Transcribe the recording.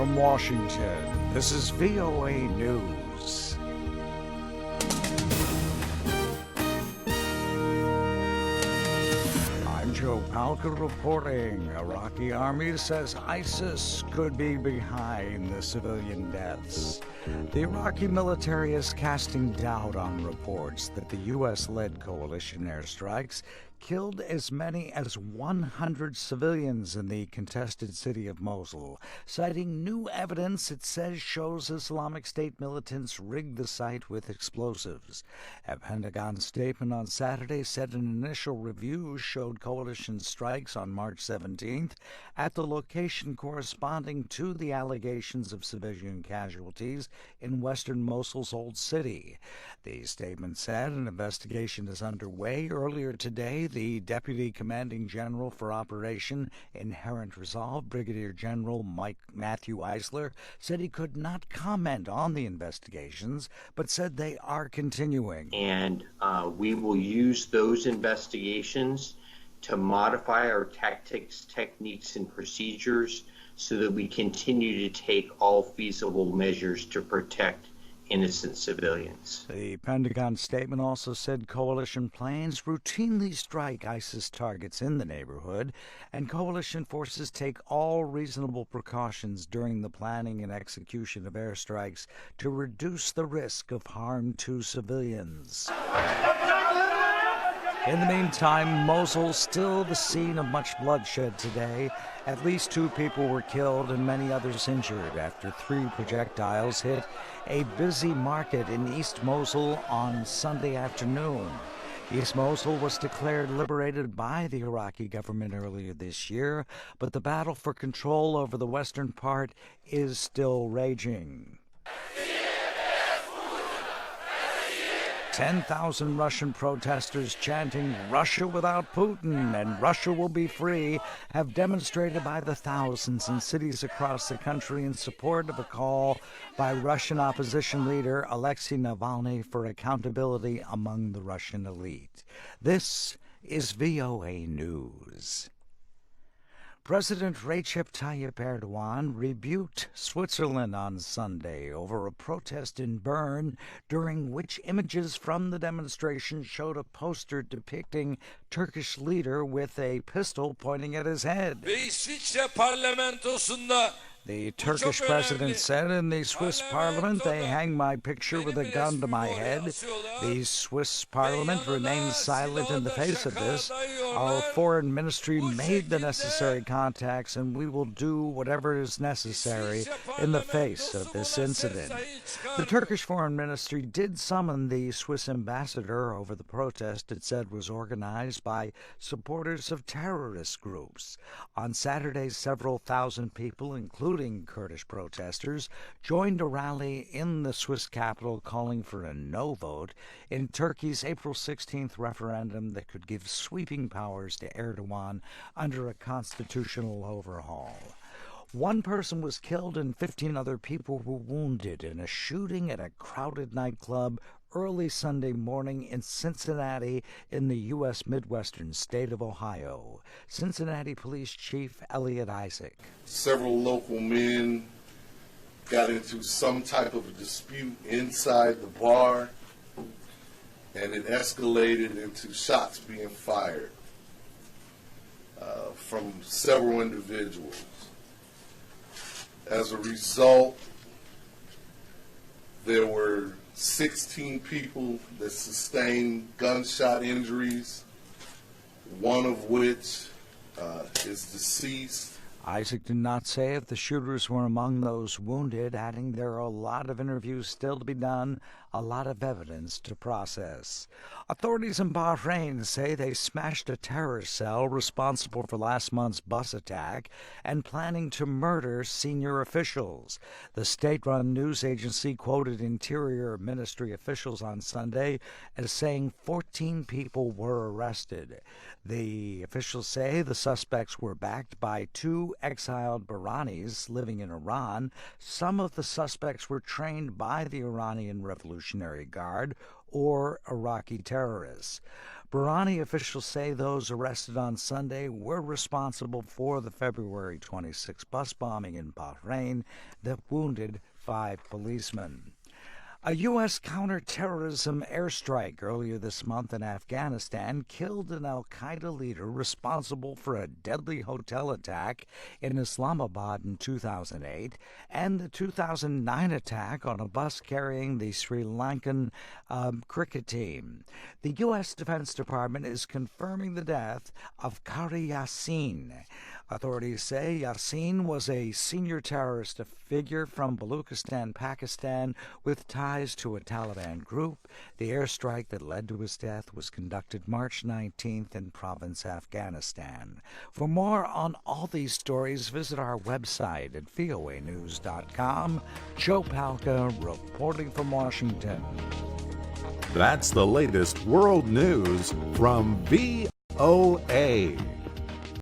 from Washington, this is VOA News. I'm Joe Palca reporting. Iraqi army says ISIS could be behind the civilian deaths. The Iraqi military is casting doubt on reports that the U.S.-led coalition airstrikes killed as many as 100 civilians in the contested city of Mosul, citing new evidence it says shows Islamic State militants rigged the site with explosives. A Pentagon statement on Saturday said an initial review showed coalition strikes on March 17th at the location corresponding to the allegations of civilian casualties in western Mosul's Old City. The statement said an investigation is underway. Earlier today, the Deputy Commanding General for Operation Inherent Resolve, Brigadier General Matthew Eisler, said he could not comment on the investigations, but said they are continuing. And we will use those investigations to modify our tactics, techniques, and procedures so that we continue to take all feasible measures to protect innocent civilians. The Pentagon statement also said coalition planes routinely strike ISIS targets in the neighborhood, and coalition forces take all reasonable precautions during the planning and execution of airstrikes to reduce the risk of harm to civilians. In the meantime, Mosul still the scene of much bloodshed today. At least 2 people were killed and many others injured after 3 projectiles hit a busy market in East Mosul on Sunday afternoon. East Mosul was declared liberated by the Iraqi government earlier this year, but the battle for control over the western part is still raging. 10,000 Russian protesters chanting "Russia without Putin" and "Russia will be free" have demonstrated by the thousands in cities across the country in support of a call by Russian opposition leader Alexei Navalny for accountability among the Russian elite. This is VOA News. President Recep Tayyip Erdogan rebuked Switzerland on Sunday over a protest in Bern, during which images from the demonstration showed a poster depicting Turkish leader with a pistol pointing at his head. The Turkish president said in the Swiss parliament, "They hang my picture with a gun to my head." The Swiss parliament remains silent in the face of this. "Our foreign ministry made the necessary contacts, and we will do whatever is necessary in the face of this incident." The Turkish foreign ministry did summon the Swiss ambassador over the protest it said was organized by supporters of terrorist groups. On Saturday, several thousand people, including Kurdish protesters, joined a rally in the Swiss capital calling for a no vote in Turkey's April 16th referendum that could give sweeping powers to Erdogan under a constitutional overhaul. 1 person was killed and 15 other people were wounded in a shooting at a crowded nightclub early Sunday morning in Cincinnati in the U.S. Midwestern state of Ohio. Cincinnati Police Chief Elliot Isaac. Several local men got into some type of a dispute inside the bar, and it escalated into shots being fired from several individuals. As a result, there were 16 people that sustained gunshot injuries, one of which is deceased. Isaac did not say if the shooters were among those wounded, adding there are a lot of interviews still to be done, a lot of evidence to process. Authorities in Bahrain say they smashed a terrorist cell responsible for last month's bus attack and planning to murder senior officials. The state-run news agency quoted Interior Ministry officials on Sunday as saying 14 people were arrested. The officials say the suspects were backed by 2 exiled Bahrainis living in Iran. Some of the suspects were trained by the Iranian Revolutionary Guard or Iraqi terrorists. Bahraini officials say those arrested on Sunday were responsible for the February 26 bus bombing in Bahrain that wounded 5 policemen. A U.S. counterterrorism airstrike earlier this month in Afghanistan killed an al-Qaeda leader responsible for a deadly hotel attack in Islamabad in 2008 and the 2009 attack on a bus carrying the Sri Lankan cricket team. The U.S. Defense Department is confirming the death of Qari Yassin. Authorities say Yassin was a senior terrorist figure from Baluchistan, Pakistan, with ties to a Taliban group. The airstrike that led to his death was conducted March 19th in province Afghanistan. For more on all these stories, visit our website at voanews.com. Joe Palca reporting from Washington. That's the latest world news from VOA.